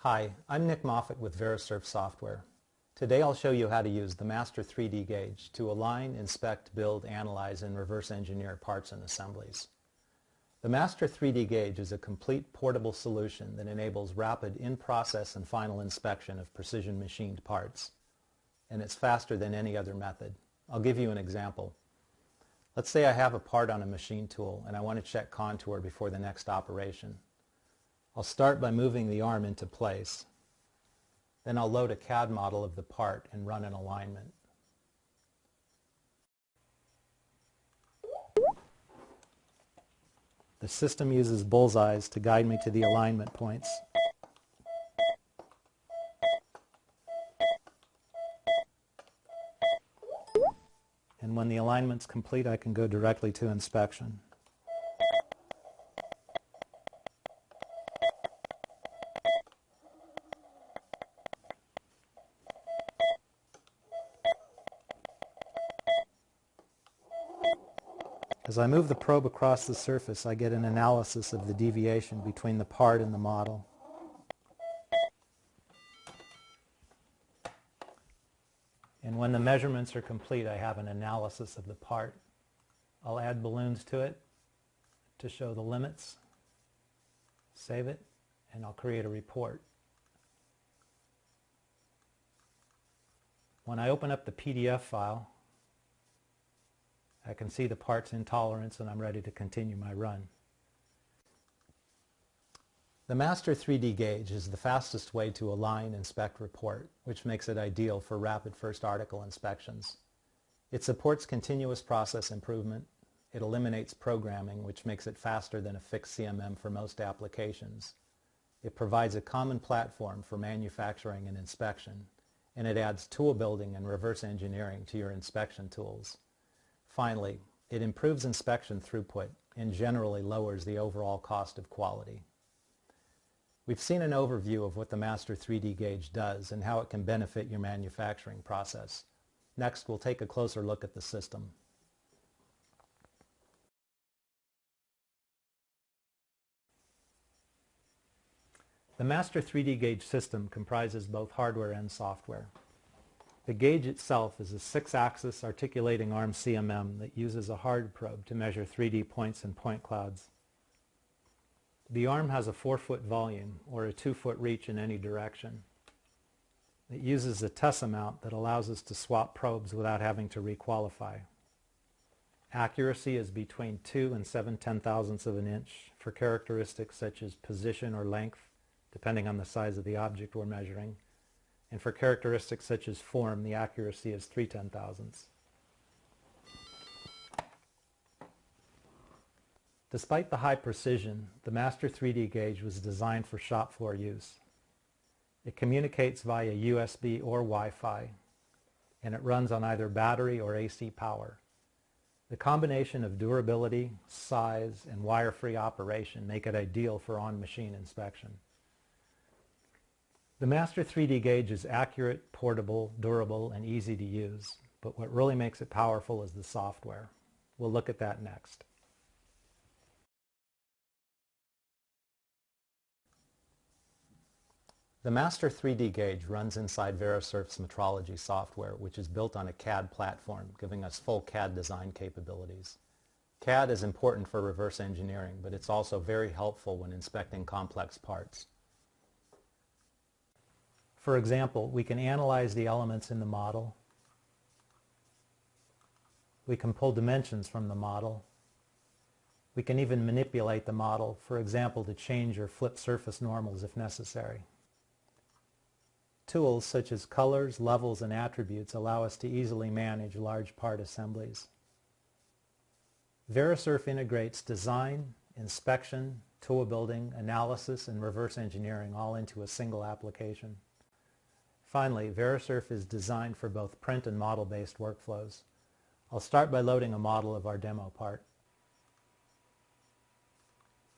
Hi, I'm Nick Moffat with Verisurf Software. Today I'll show you how to use the Master3DGage to align, inspect, build, analyze, and reverse engineer parts and assemblies. The Master3DGage is a complete portable solution that enables rapid in-process and final inspection of precision machined parts. And it's faster than any other method. I'll give you an example. Let's say I have a part on a machine tool and I want to check contour before the next operation. I'll start by moving the arm into place. Then I'll load a CAD model of the part and run an alignment. The system uses bullseyes to guide me to the alignment points. And when the alignment's complete, I can go directly to inspection. As I move the probe across the surface, I get an analysis of the deviation between the part and the model. And when the measurements are complete, I have an analysis of the part. I'll add balloons to it to show the limits, save it, and I'll create a report. When I open up the PDF file, I can see the part's in tolerance and I'm ready to continue my run. The Master3DGage is the fastest way to align, inspect, report, which makes it ideal for rapid first article inspections. It supports continuous process improvement. It eliminates programming, which makes it faster than a fixed CMM for most applications. It provides a common platform for manufacturing and inspection, and it adds tool building and reverse engineering to your inspection tools. Finally, it improves inspection throughput and generally lowers the overall cost of quality. We've seen an overview of what the Master3DGage does and how it can benefit your manufacturing process. Next, we'll take a closer look at the system. The Master3DGage system comprises both hardware and software. The gauge itself is a 6-axis articulating arm CMM that uses a hard probe to measure 3D points and point clouds. The arm has a 4-foot volume, or a 2-foot reach in any direction. It uses a TESA mount that allows us to swap probes without having to requalify. Accuracy is between 2 and 7/10,000ths of an inch for characteristics such as position or length, depending on the size of the object we're measuring. And for characteristics such as form, the accuracy is 3/10,000ths. Despite the high precision, the Master3DGage was designed for shop floor use. It communicates via USB or Wi-Fi, and it runs on either battery or AC power. The combination of durability, size, and wire-free operation make it ideal for on-machine inspection. The Master3DGage is accurate, portable, durable, and easy to use, but what really makes it powerful is the software. We'll look at that next. The Master3DGage runs inside Verisurf's metrology software, which is built on a CAD platform, giving us full CAD design capabilities. CAD is important for reverse engineering, but it's also very helpful when inspecting complex parts. For example, we can analyze the elements in the model. We can pull dimensions from the model. We can even manipulate the model, for example, to change or flip surface normals if necessary. Tools such as colors, levels, and attributes allow us to easily manage large part assemblies. Verisurf integrates design, inspection, tool building, analysis, and reverse engineering all into a single application. Finally, Verisurf is designed for both print and model-based workflows. I'll start by loading a model of our demo part.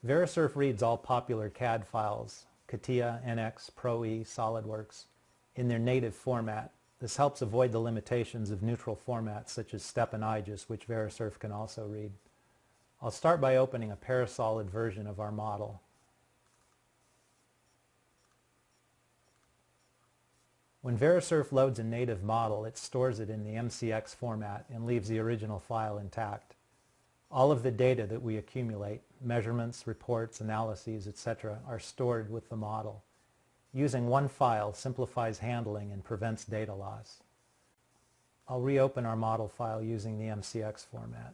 Verisurf reads all popular CAD files, CATIA, NX, Pro-E, SolidWorks, in their native format. This helps avoid the limitations of neutral formats such as STEP and IGES, which Verisurf can also read. I'll start by opening a parasolid version of our model. When Verisurf loads a native model, it stores it in the MCX format and leaves the original file intact. All of the data that we accumulate, measurements, reports, analyses, etc., are stored with the model. Using one file simplifies handling and prevents data loss. I'll reopen our model file using the MCX format.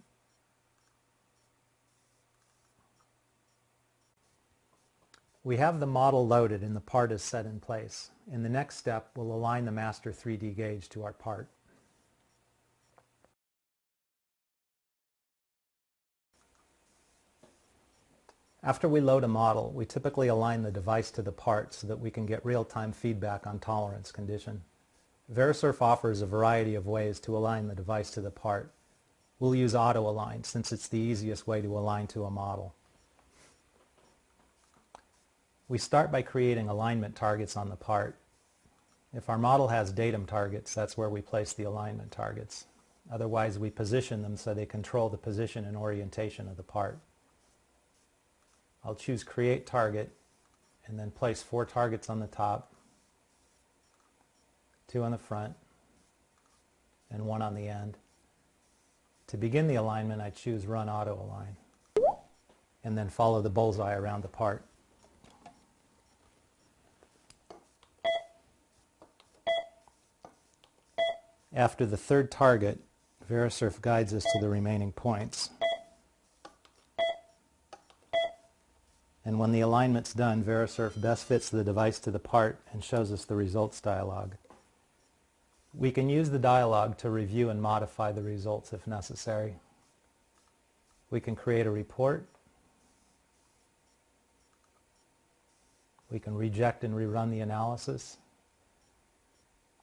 We have the model loaded and the part is set in place. In the next step, we'll align the Master3DGage to our part. After we load a model, we typically align the device to the part so that we can get real-time feedback on tolerance condition. Verisurf offers a variety of ways to align the device to the part. We'll use auto-align since it's the easiest way to align to a model. We start by creating alignment targets on the part. If our model has datum targets, that's where we place the alignment targets. Otherwise, we position them so they control the position and orientation of the part. I'll choose Create Target and then place 4 targets on the top, 2 on the front, and 1 on the end. To begin the alignment, I choose Run Auto Align and then follow the bullseye around the part. After the 3rd target, Verisurf guides us to the remaining points. And when the alignment's done, Verisurf best fits the device to the part and shows us the results dialog. We can use the dialog to review and modify the results if necessary. We can create a report. We can reject and rerun the analysis.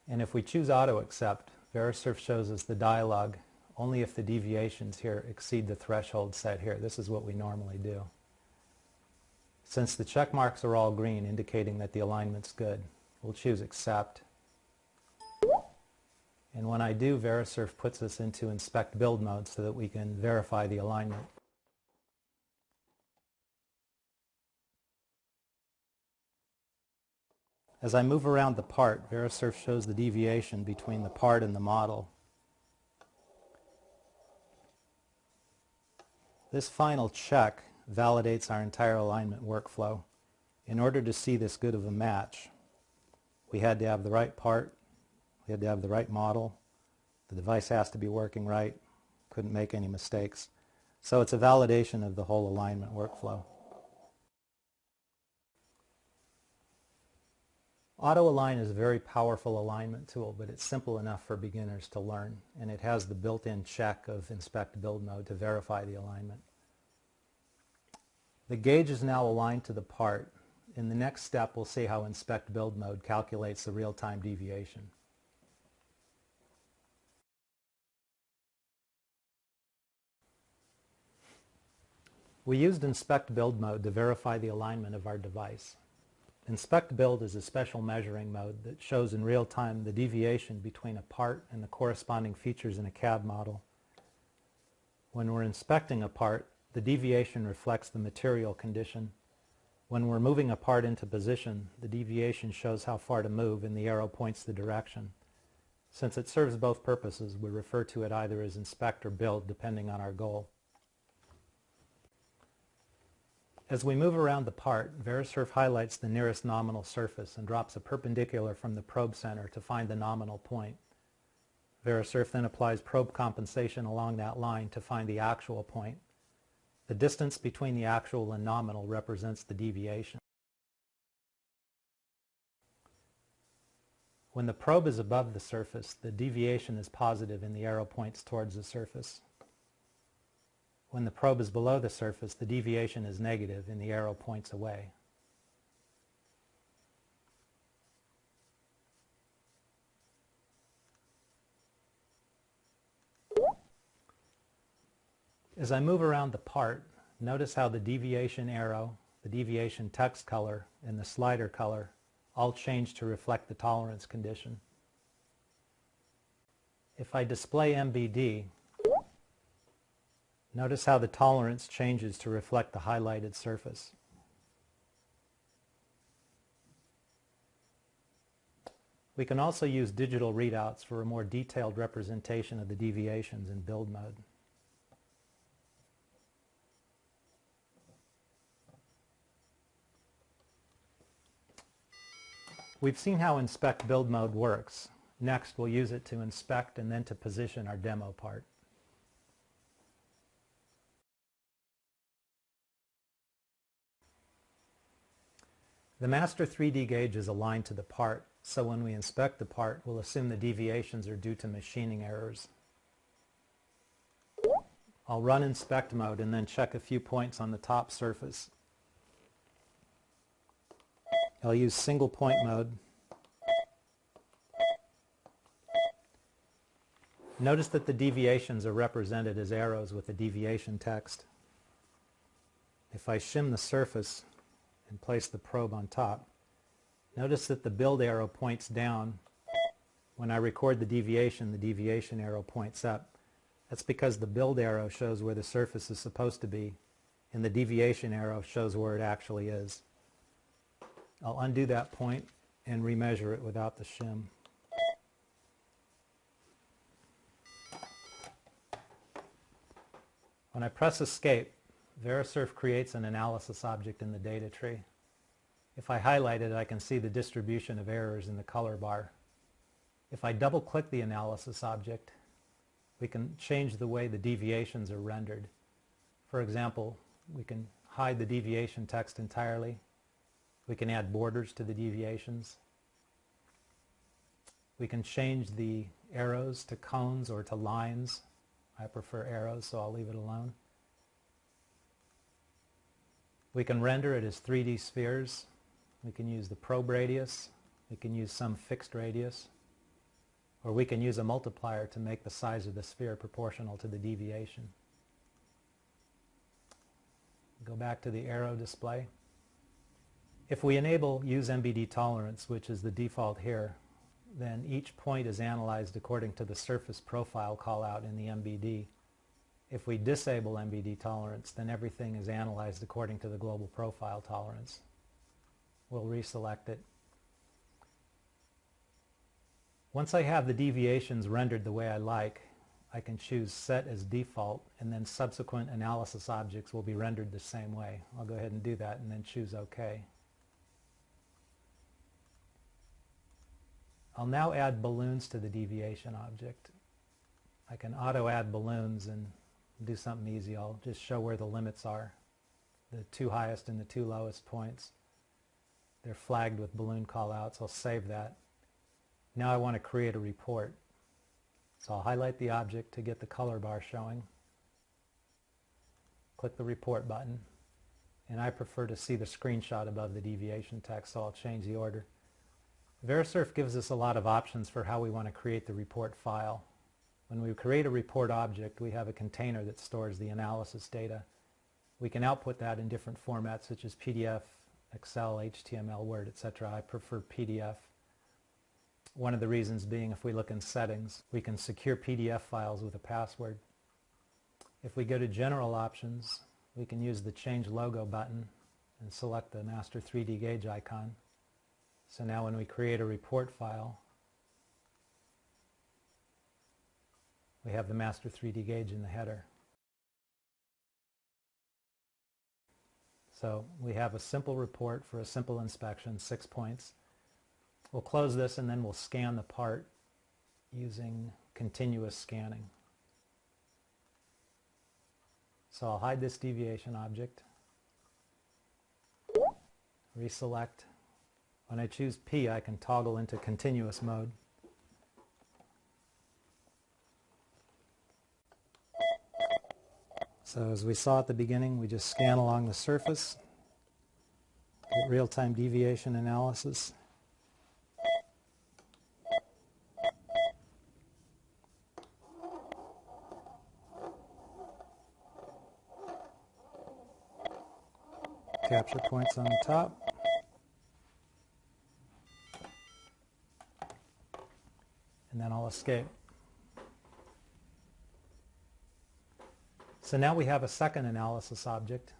And if we choose Auto Accept, Verisurf shows us the dialog only if the deviations here exceed the threshold set here. This is what we normally do. Since the check marks are all green, indicating that the alignment's good, we'll choose Accept. And when I do, Verisurf puts us into Inspect Build mode so that we can verify the alignment. As I move around the part, Verisurf shows the deviation between the part and the model. This final check validates our entire alignment workflow. In order to see this good of a match, we had to have the right part, we had to have the right model, the device has to be working right, couldn't make any mistakes. So it's a validation of the whole alignment workflow. Auto Align is a very powerful alignment tool, but it's simple enough for beginners to learn, and it has the built-in check of Inspect Build mode to verify the alignment. The gauge is now aligned to the part. In the next step, we'll see how Inspect Build mode calculates the real-time deviation. We used Inspect Build mode to verify the alignment of our device. Inspect Build is a special measuring mode that shows in real time the deviation between a part and the corresponding features in a CAD model. When we're inspecting a part, the deviation reflects the material condition. When we're moving a part into position, the deviation shows how far to move and the arrow points the direction. Since it serves both purposes, we refer to it either as Inspect or Build depending on our goal. As we move around the part, Verisurf highlights the nearest nominal surface and drops a perpendicular from the probe center to find the nominal point. Verisurf then applies probe compensation along that line to find the actual point. The distance between the actual and nominal represents the deviation. When the probe is above the surface, the deviation is positive and the arrow points towards the surface. When the probe is below the surface, the deviation is negative and the arrow points away. As I move around the part, notice how the deviation arrow, the deviation text color, and the slider color all change to reflect the tolerance condition. If I display MBD, notice how the tolerance changes to reflect the highlighted surface. We can also use digital readouts for a more detailed representation of the deviations in build mode. We've seen how inspect build mode works. Next, we'll use it to inspect and then to position our demo part. The Master3DGage is aligned to the part, so when we inspect the part, we'll assume the deviations are due to machining errors. I'll run inspect mode and then check a few points on the top surface. I'll use single point mode. Notice that the deviations are represented as arrows with the deviation text. If I shim the surface and place the probe on top, notice that the build arrow points down. When I record the deviation arrow points up. That's because the build arrow shows where the surface is supposed to be, and the deviation arrow shows where it actually is. I'll undo that point and remeasure it without the shim. When I press escape, Verisurf creates an analysis object in the data tree. If I highlight it, I can see the distribution of errors in the color bar. If I double-click the analysis object, we can change the way the deviations are rendered. For example, we can hide the deviation text entirely. We can add borders to the deviations. We can change the arrows to cones or to lines. I prefer arrows, so I'll leave it alone. We can render it as 3D spheres. We can use the probe radius. We can use some fixed radius. Or we can use a multiplier to make the size of the sphere proportional to the deviation. Go back to the arrow display. If we enable Use MBD Tolerance, which is the default here, then each point is analyzed according to the surface profile callout in the MBD. If we disable MBD Tolerance, then everything is analyzed according to the global profile tolerance. We'll reselect it. Once I have the deviations rendered the way I like, I can choose Set as Default, and then subsequent analysis objects will be rendered the same way. I'll go ahead and do that and then choose OK. I'll now add balloons to the deviation object. I can auto-add balloons and do something easy. I'll just show where the limits are, the two highest and the two lowest points. They're flagged with balloon callouts. I'll save that. Now I want to create a report. So I'll highlight the object to get the color bar showing. Click the report button. And I prefer to see the screenshot above the deviation text, so I'll change the order. Verisurf gives us a lot of options for how we want to create the report file. When we create a report object, we have a container that stores the analysis data. We can output that in different formats such as PDF, Excel, HTML, Word, etc. I prefer PDF. One of the reasons being, if we look in settings, we can secure PDF files with a password. If we go to General Options, we can use the Change Logo button and select the Master3DGage icon. So now when we create a report file, we have the Master3DGage in the header. So we have a simple report for a simple inspection, 6 points. We'll close this and then we'll scan the part using continuous scanning. So I'll hide this deviation object, reselect. When I choose P, I can toggle into continuous mode. So as we saw at the beginning, we just scan along the surface, get real-time deviation analysis. Capture points on the top. And then I'll escape. So now we have a second analysis object.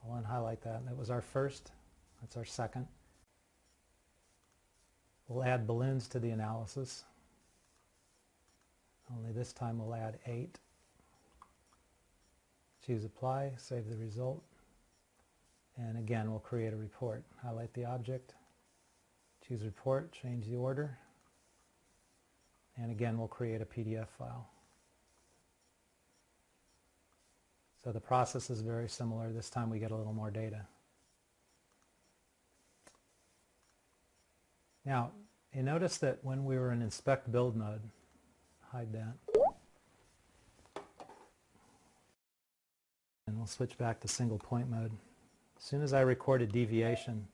I'll unhighlight that. That was our first. That's our second. We'll add balloons to the analysis. Only this time we'll add 8. Choose Apply, save the result. And again, we'll create a report. Highlight the object, choose Report, change the order. And again, we'll create a PDF file. So the process is very similar. This time we get a little more data. Now, you notice that when we were in Inspect Build mode, hide that. And we'll switch back to single point mode. As soon as I record a deviation,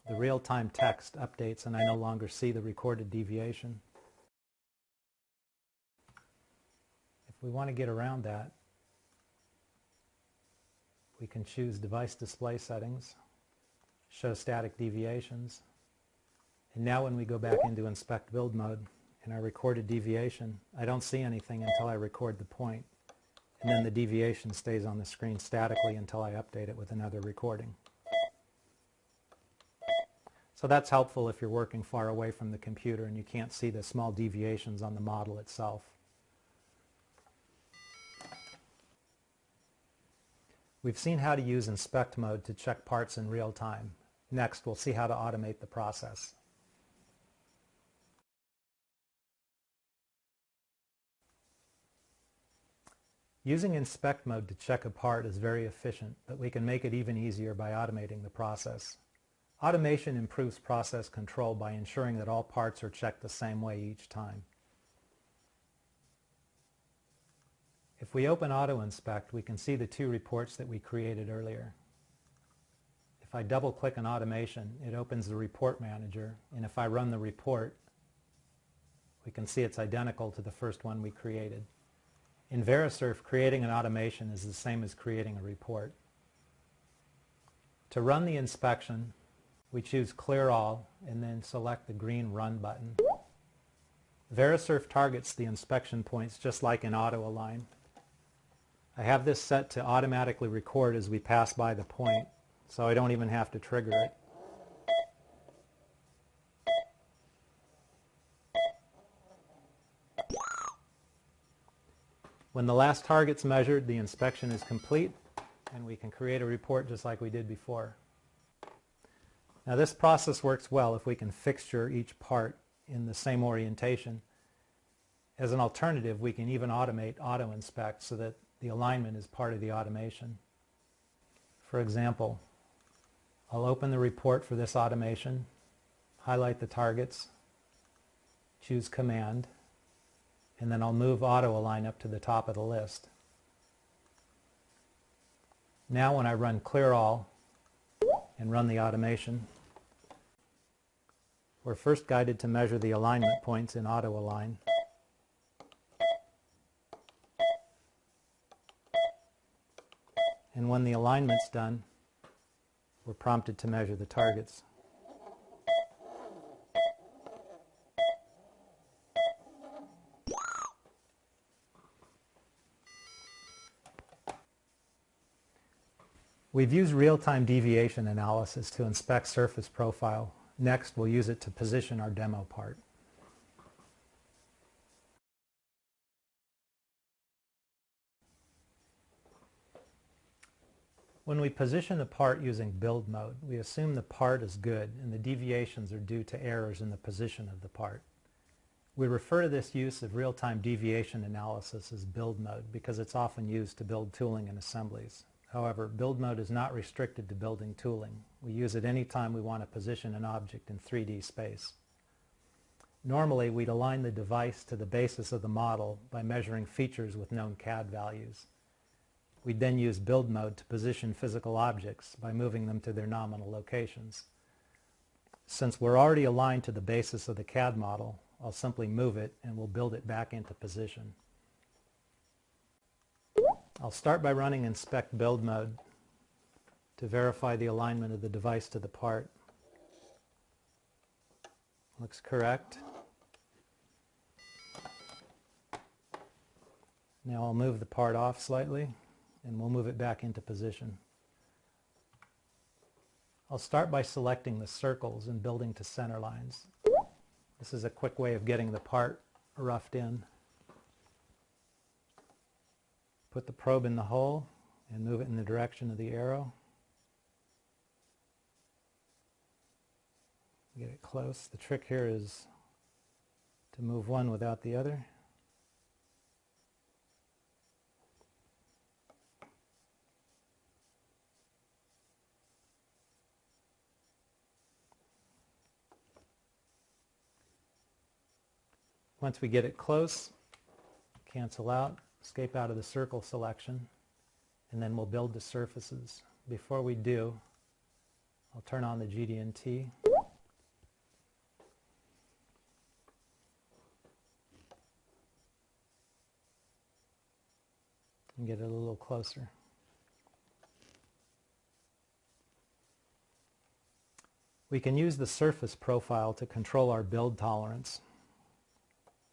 the real-time text updates and I no longer see the recorded deviation. If we want to get around that, we can choose Device Display Settings, Show Static Deviations, and now when we go back into Inspect Build mode and I record a deviation, I don't see anything until I record the point, and then the deviation stays on the screen statically until I update it with another recording. So that's helpful if you're working far away from the computer and you can't see the small deviations on the model itself. We've seen how to use Inspect mode to check parts in real time. Next, we'll see how to automate the process. Using Inspect mode to check a part is very efficient, but we can make it even easier by automating the process. Automation improves process control by ensuring that all parts are checked the same way each time. If we open Auto Inspect, we can see the 2 reports that we created earlier. If I double-click on Automation, it opens the Report Manager, and if I run the report, we can see it's identical to the first one we created. In Verisurf, creating an automation is the same as creating a report. To run the inspection, we choose Clear All and then select the green Run button. Verisurf targets the inspection points just like in Auto Align. I have this set to automatically record as we pass by the point, so I don't even have to trigger it. When the last target's measured, the inspection is complete, and we can create a report just like we did before. Now this process works well if we can fixture each part in the same orientation. As an alternative, we can even automate Auto Inspect so that the alignment is part of the automation. For example, I'll open the report for this automation, highlight the targets, choose Command, and then I'll move Auto Align up to the top of the list. Now when I run Clear All and run the automation, we're first guided to measure the alignment points in Auto Align. And when the alignment's done, we're prompted to measure the targets. We've used real-time deviation analysis to inspect surface profile. Next, we'll use it to position our demo part. When we position a part using build mode, we assume the part is good and the deviations are due to errors in the position of the part. We refer to this use of real-time deviation analysis as build mode because it's often used to build tooling and assemblies. However, build mode is not restricted to building tooling. We use it anytime we want to position an object in 3D space. Normally, we'd align the device to the basis of the model by measuring features with known CAD values. We'd then use build mode to position physical objects by moving them to their nominal locations. Since we're already aligned to the basis of the CAD model, I'll simply move it and we'll build it back into position. I'll start by running Inspect Build mode to verify the alignment of the device to the part. Looks correct. Now I'll move the part off slightly and we'll move it back into position. I'll start by selecting the circles and building to center lines. This is a quick way of getting the part roughed in. Put the probe in the hole and move it in the direction of the arrow. Get it close. The trick here is to move one without the other. Once we get it close, cancel out, escape out of the circle selection, and then we'll build the surfaces. Before we do, I'll turn on the GD&T. And get it a little closer. We can use the surface profile to control our build tolerance.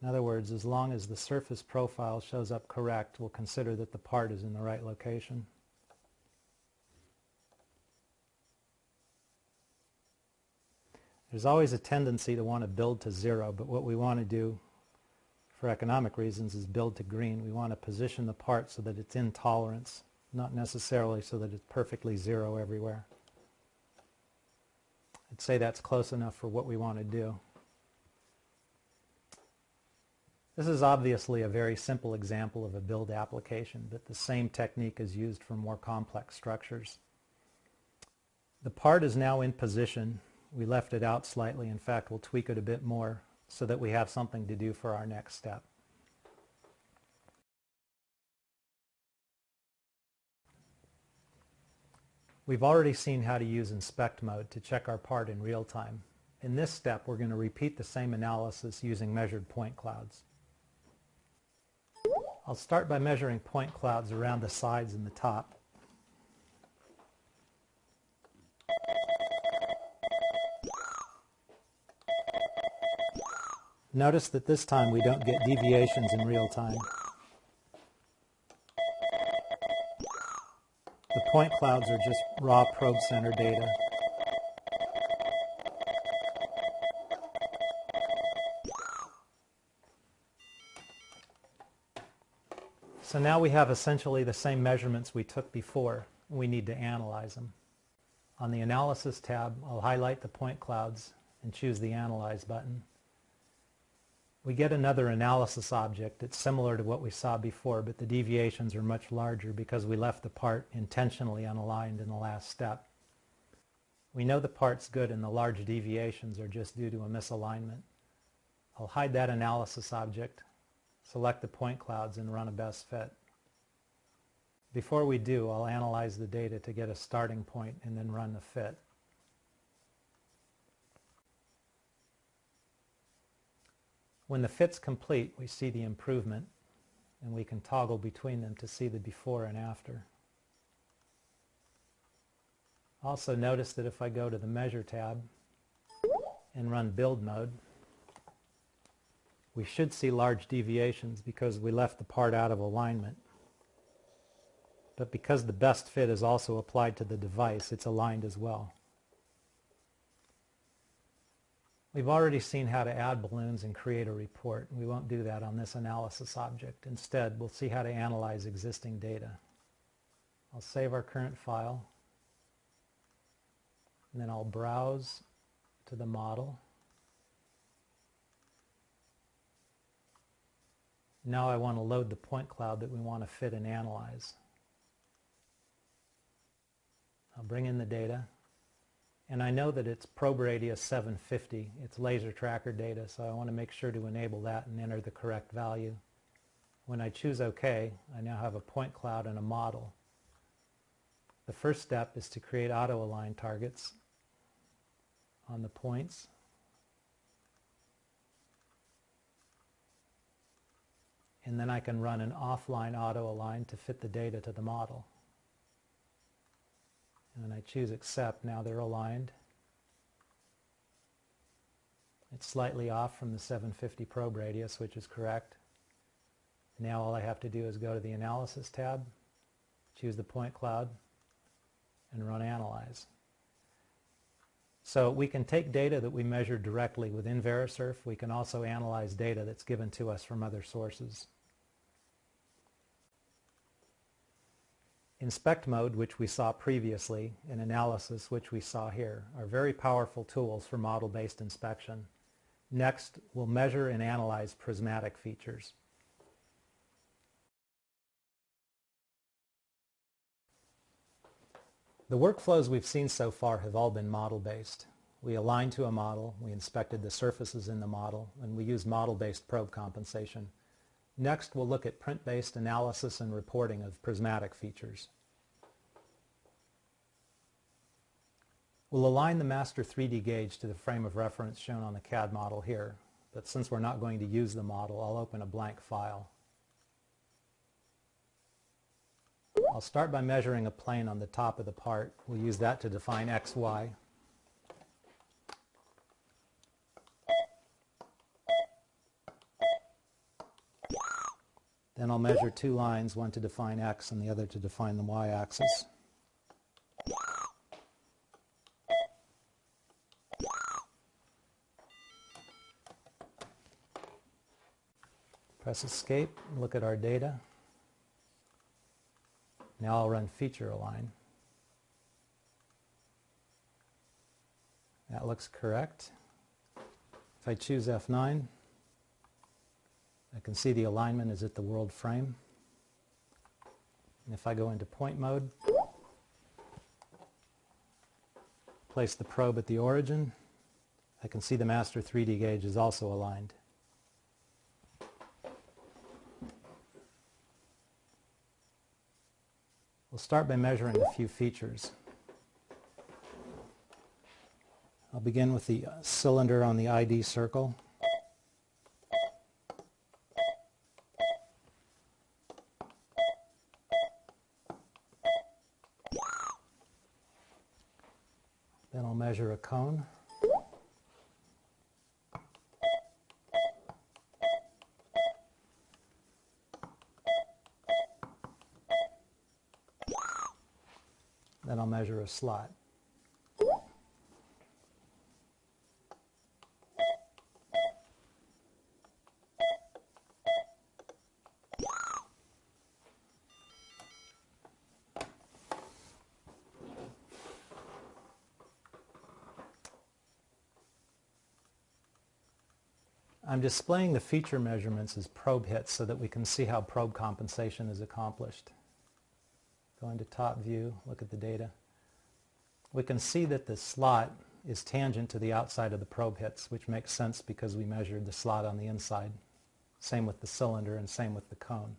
In other words, as long as the surface profile shows up correct, we'll consider that the part is in the right location. There's always a tendency to want to build to 0, but what we want to do for economic reasons is build to green. We want to position the part so that it's in tolerance, not necessarily so that it's perfectly 0 everywhere. I'd say that's close enough for what we want to do. This is obviously a very simple example of a build application, but the same technique is used for more complex structures. The part is now in position. We left it out slightly. In fact, we'll tweak it a bit more so that we have something to do for our next step. We've already seen how to use inspect mode to check our part in real time. In this step, we're going to repeat the same analysis using measured point clouds. I'll start by measuring point clouds around the sides and the top. Notice that this time we don't get deviations in real time. The point clouds are just raw probe center data. So now we have essentially the same measurements we took before. We need to analyze them. On the Analysis tab, I'll highlight the point clouds and choose the Analyze button. We get another analysis object that's similar to what we saw before, but the deviations are much larger because we left the part intentionally unaligned in the last step. We know the part's good and the large deviations are just due to a misalignment. I'll hide that analysis object, select the point clouds, and run a best fit. Before we do, I'll analyze the data to get a starting point and then run the fit. When the fit's complete, we see the improvement, and we can toggle between them to see the before and after. Also notice that if I go to the Measure tab and run Build mode, we should see large deviations because we left the part out of alignment. But because the best fit is also applied to the device, it's aligned as well. We've already seen how to add balloons and create a report. We won't do that on this analysis object. Instead, we'll see how to analyze existing data. I'll save our current file, and then I'll browse to the model. Now I want to load the point cloud that we want to fit and analyze. I'll bring in the data. And I know that it's probe radius 750. It's laser tracker data, so I want to make sure to enable that and enter the correct value. When I choose OK, I now have a point cloud and a model. The first step is to create auto-align targets on the points. And then I can run an offline auto-align to fit the data to the model. And when I choose Accept, now they're aligned. It's slightly off from the 750 probe radius, which is correct. Now all I have to do is go to the Analysis tab, choose the point cloud, and run Analyze. So we can take data that we measure directly within Verisurf. We can also analyze data that's given to us from other sources. Inspect mode, which we saw previously, and analysis, which we saw here, are very powerful tools for model-based inspection. Next, we'll measure and analyze prismatic features. The workflows we've seen so far have all been model-based. We aligned to a model, we inspected the surfaces in the model, and we used model-based probe compensation. Next, we'll look at print-based analysis and reporting of prismatic features. We'll align the Master3DGage to the frame of reference shown on the CAD model here, but since we're not going to use the model, I'll open a blank file. I'll start by measuring a plane on the top of the part. We'll use that to define x, y. Then I'll measure two lines, one to define x and the other to define the y-axis. Press escape, look at our data. Now I'll run feature align. That looks correct. If I choose F9, I can see the alignment is at the world frame. And if I go into point mode, place the probe at the origin, I can see the Master3DGage is also aligned. We'll start by measuring a few features. I'll begin with the cylinder on the ID circle. Then I'll measure a cone. Then I'll measure a slot. I'm displaying the feature measurements as probe hits so that we can see how probe compensation is accomplished. Go into top view, look at the data. We can see that the slot is tangent to the outside of the probe hits, which makes sense because we measured the slot on the inside. Same with the cylinder and same with the cone.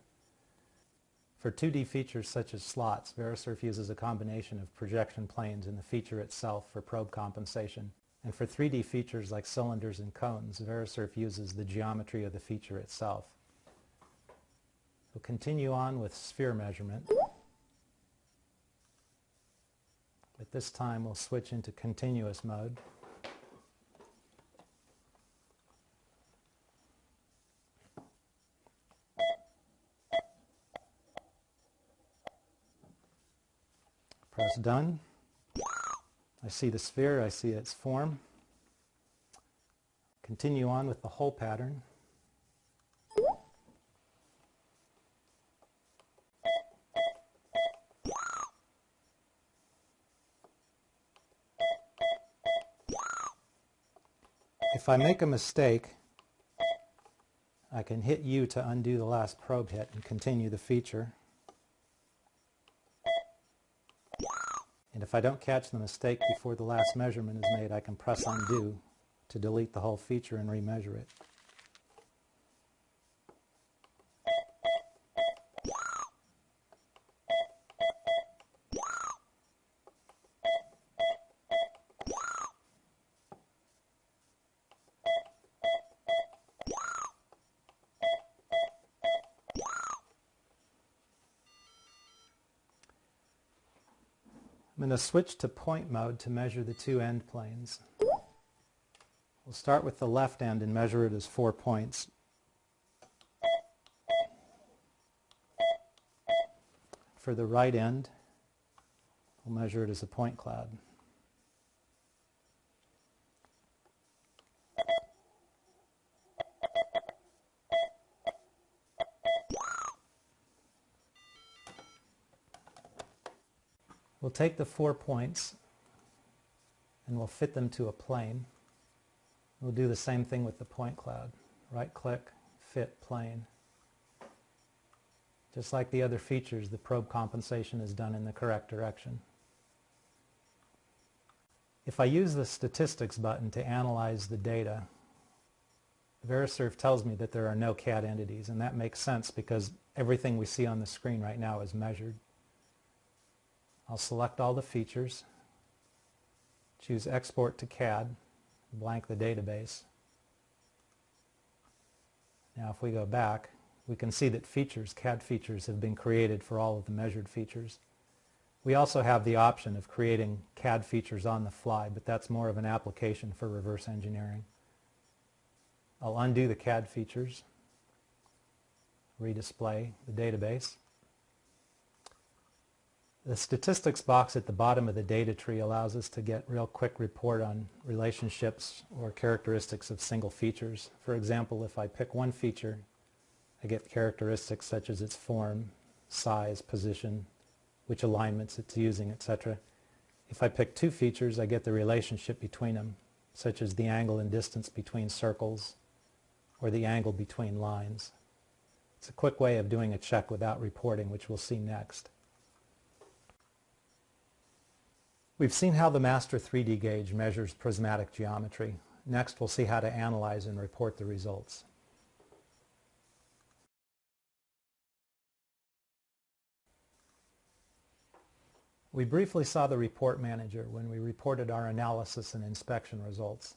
For 2D features such as slots, Verisurf uses a combination of projection planes and the feature itself for probe compensation. And for 3D features like cylinders and cones, Verisurf uses the geometry of the feature itself. We'll continue on with sphere measurement. At this time, we'll switch into continuous mode. Press done. I see the sphere, I see its form. Continue on with the hole pattern. If I make a mistake, I can hit U to undo the last probe hit and continue the feature. And if I don't catch the mistake before the last measurement is made, I can press undo to delete the whole feature and remeasure it. I'm going to switch to point mode to measure the two end planes. We'll start with the left end and measure it as 4 points. For the right end, we'll measure it as a point cloud. We'll take the 4 points and we'll fit them to a plane. We'll do the same thing with the point cloud. Right-click, fit plane. Just like the other features, the probe compensation is done in the correct direction. If I use the statistics button to analyze the data, Verisurf tells me that there are no CAD entities, and that makes sense because everything we see on the screen right now is measured. I'll select all the features, choose Export to CAD, blank the database. Now if we go back, we can see that CAD features have been created for all of the measured features. We also have the option of creating CAD features on the fly, but that's more of an application for reverse engineering. I'll undo the CAD features, redisplay the database. The statistics box at the bottom of the data tree allows us to get real quick report on relationships or characteristics of single features. For example, if I pick one feature, I get characteristics such as its form, size, position, which alignments it's using, etc. If I pick two features, I get the relationship between them, such as the angle and distance between circles or the angle between lines. It's a quick way of doing a check without reporting, which we'll see next. We've seen how the Master3DGage measures prismatic geometry. Next, we'll see how to analyze and report the results. We briefly saw the report manager when we reported our analysis and inspection results.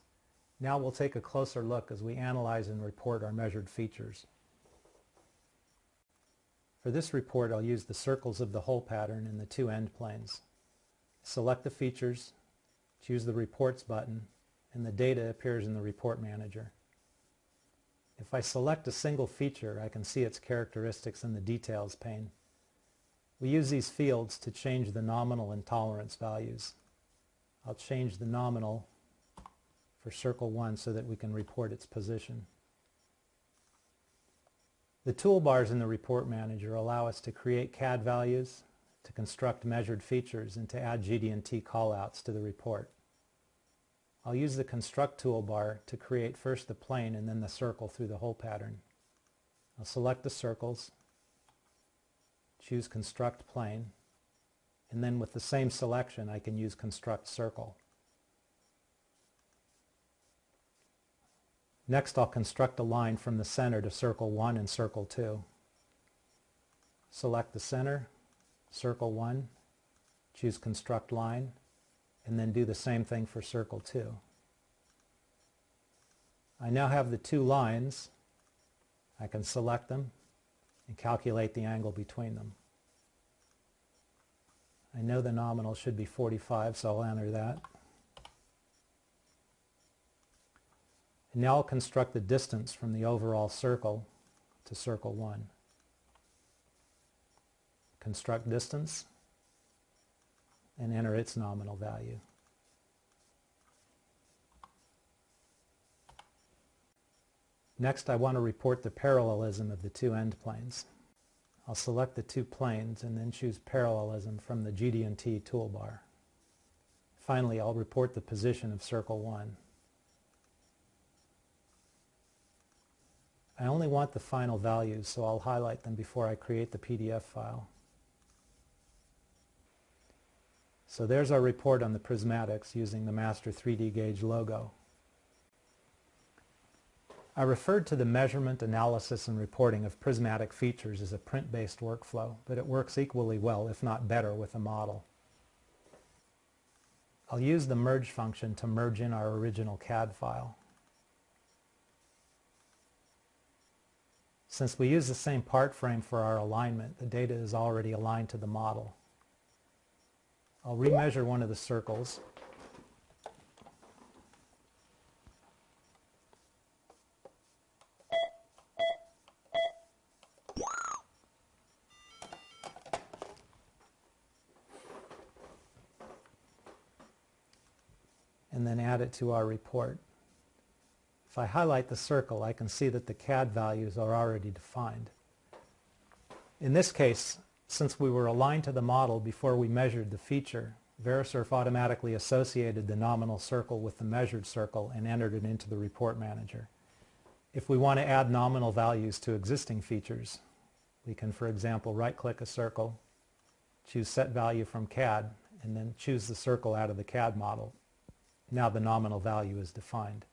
Now we'll take a closer look as we analyze and report our measured features. For this report, I'll use the circles of the hole pattern in the two end planes. Select the features, choose the Reports button, and the data appears in the Report Manager. If I select a single feature, I can see its characteristics in the Details pane. We use these fields to change the nominal and tolerance values. I'll change the nominal for Circle 1 so that we can report its position. The toolbars in the Report Manager allow us to create CAD values, to construct measured features, and to add GD&T callouts to the report. I'll use the Construct toolbar to create first the plane and then the circle through the hole pattern. I'll select the circles, choose Construct Plane, and then with the same selection I can use Construct Circle. Next I'll construct a line from the center to Circle 1 and Circle 2. Select the center, Circle 1, choose Construct Line, and then do the same thing for Circle 2. I now have the two lines. I can select them and calculate the angle between them. I know the nominal should be 45, so I'll enter that. And now I'll construct the distance from the overall circle to Circle 1. Construct distance and enter its nominal value. Next, I want to report the parallelism of the two end planes. I'll select the two planes and then choose Parallelism from the GD&T toolbar. Finally, I'll report the position of Circle 1. I only want the final values, so I'll highlight them before I create the PDF file. So there's our report on the prismatics using the Master3DGage logo. I referred to the measurement, analysis, and reporting of prismatic features as a print-based workflow, but it works equally well, if not better, with a model. I'll use the merge function to merge in our original CAD file. Since we use the same part frame for our alignment, the data is already aligned to the model. I'll remeasure one of the circles. And then add it to our report. If I highlight the circle, I can see that the CAD values are already defined. In this case, Since we were aligned to the model before we measured the feature, Verisurf automatically associated the nominal circle with the measured circle and entered it into the report manager. If we want to add nominal values to existing features, we can, for example, right-click a circle, choose Set Value from CAD, and then choose the circle out of the CAD model. Now the nominal value is defined.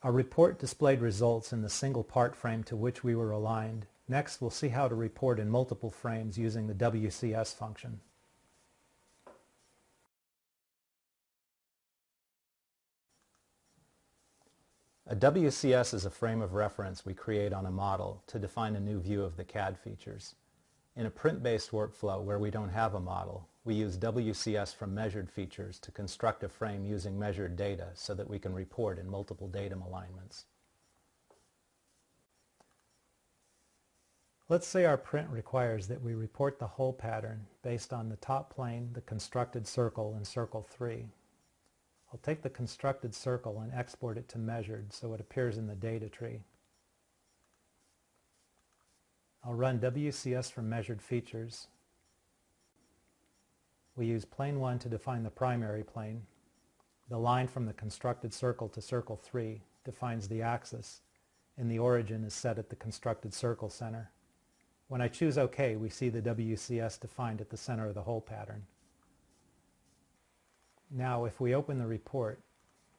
Our report displayed results in the single part frame to which we were aligned. Next, we'll see how to report in multiple frames using the WCS function. A WCS is a frame of reference we create on a model to define a new view of the CAD features. In a print-based workflow where we don't have a model, we use WCS from measured features to construct a frame using measured data so that we can report in multiple datum alignments. Let's say our print requires that we report the whole pattern based on the top plane, the constructed circle, and circle 3. I'll take the constructed circle and export it to measured so it appears in the data tree. I'll run WCS from measured features. We use plane 1 to define the primary plane. The line from the constructed circle to circle 3 defines the axis, and the origin is set at the constructed circle center. When I choose OK, we see the WCS defined at the center of the whole pattern. Now, if we open the report,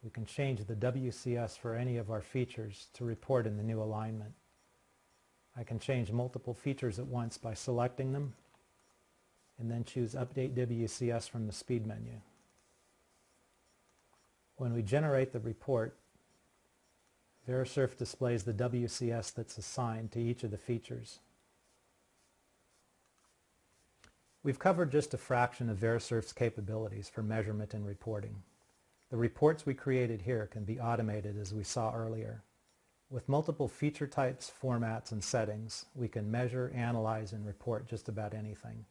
we can change the WCS for any of our features to report in the new alignment. I can change multiple features at once by selecting them, and then choose Update WCS from the Speed menu. When we generate the report, Verisurf displays the WCS that's assigned to each of the features. We've covered just a fraction of Verisurf's capabilities for measurement and reporting. The reports we created here can be automated as we saw earlier. With multiple feature types, formats, and settings, we can measure, analyze, and report just about anything.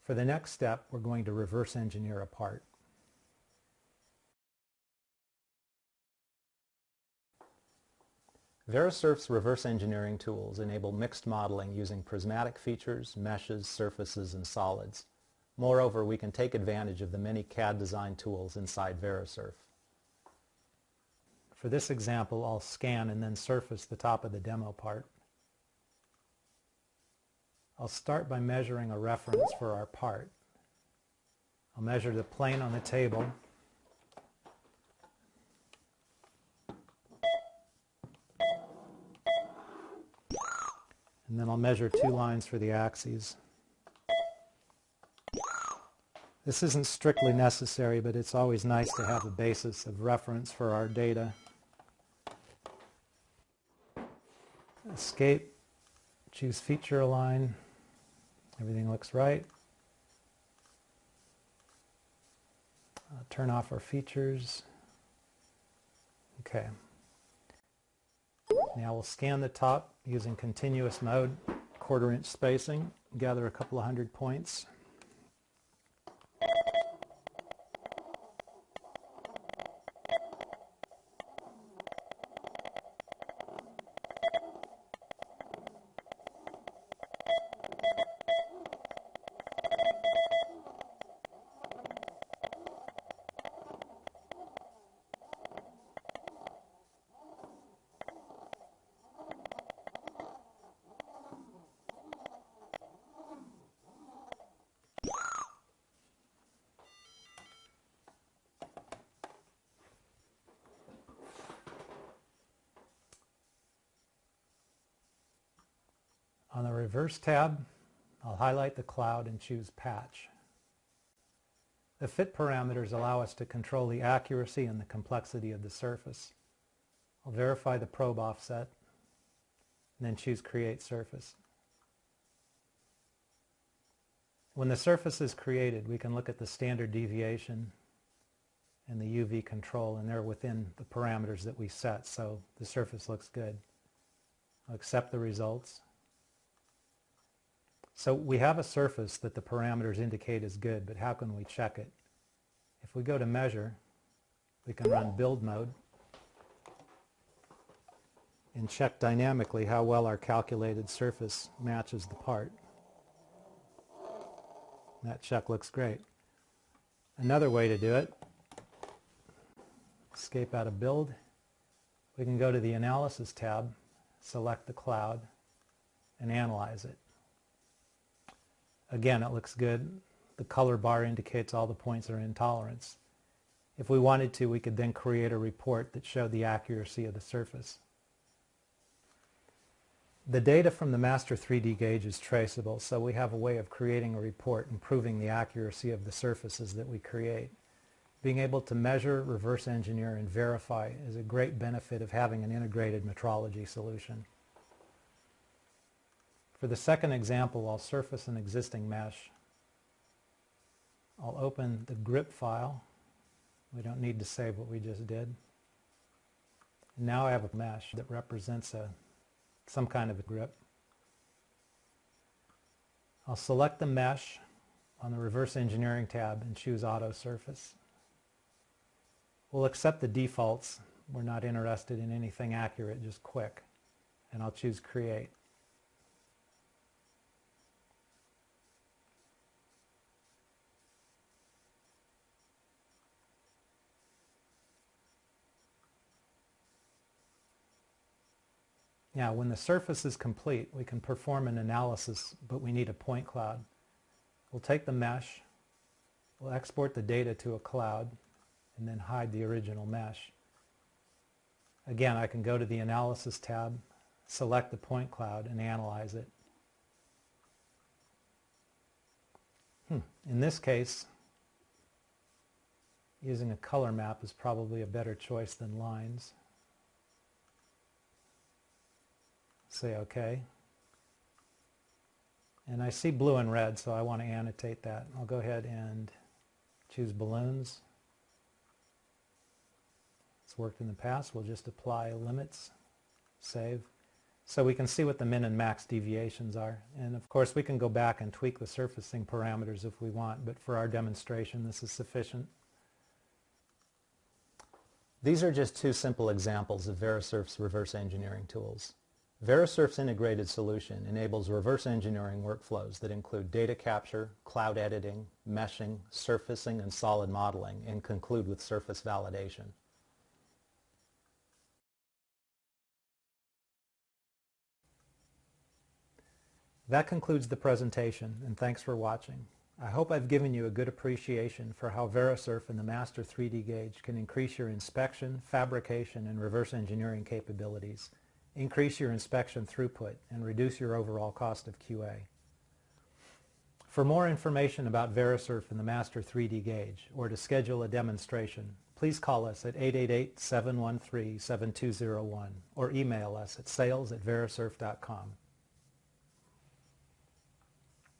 For the next step, we're going to reverse engineer a part. Verisurf's reverse engineering tools enable mixed modeling using prismatic features, meshes, surfaces, and solids. Moreover, we can take advantage of the many CAD design tools inside Verisurf. For this example, I'll scan and then surface the top of the demo part. I'll start by measuring a reference for our part. I'll measure the plane on the table. And then I'll measure 2 lines for the axes. This isn't strictly necessary, but it's always nice to have a basis of reference for our data. Escape, choose Feature Align. Everything looks right. Turn off our features. Okay. Now we'll scan the top using continuous mode, 1/4 inch spacing, gather a couple of hundred points. On the Reverse tab, I'll highlight the cloud and choose Patch. The fit parameters allow us to control the accuracy and the complexity of the surface. I'll verify the probe offset, and then choose Create Surface. When the surface is created, we can look at the standard deviation and the UV control, and they're within the parameters that we set, so the surface looks good. I'll accept the results. So we have a surface that the parameters indicate is good, but how can we check it? If we go to Measure, we can run Build Mode. and check dynamically how well our calculated surface matches the part. That check looks great. Another way to do it, escape out of build, we can go to the Analysis tab, select the cloud, and analyze it. Again, it looks good. The color bar indicates all the points are in tolerance. If we wanted to, we could then create a report that showed the accuracy of the surface. The data from the Master3DGage is traceable, so we have a way of creating a report and proving the accuracy of the surfaces that we create. Being able to measure, reverse engineer, and verify is a great benefit of having an integrated metrology solution. For the second example, I'll surface an existing mesh. I'll open the grip file. We don't need to save what we just did. And now I have a mesh that represents some kind of a grip. I'll select the mesh on the Reverse Engineering tab and choose Auto Surface. We'll accept the defaults. We're not interested in anything accurate, just quick. And I'll choose Create. Now, when the surface is complete, we can perform an analysis, but we need a point cloud. We'll take the mesh, we'll export the data to a cloud, and then hide the original mesh. Again, I can go to the Analysis tab, select the point cloud, and analyze it. In this case, using a color map is probably a better choice than lines. Say OK. And I see blue and red, so I want to annotate that. I'll go ahead and choose balloons. It's worked in the past. We'll just apply limits, save. So we can see what the min and max deviations are. And of course we can go back and tweak the surfacing parameters if we want, but for our demonstration this is sufficient. These are just two simple examples of Verisurf's reverse engineering tools. Verisurf's integrated solution enables reverse engineering workflows that include data capture, cloud editing, meshing, surfacing, and solid modeling, and conclude with surface validation. That concludes the presentation, and thanks for watching. I hope I've given you a good appreciation for how Verisurf and the Master3DGage can increase your inspection, fabrication, and reverse engineering capabilities, increase your inspection throughput, and reduce your overall cost of QA. For more information about Verisurf and the Master3DGage, or to schedule a demonstration, please call us at 888-713-7201 or email us at sales@verisurf.com.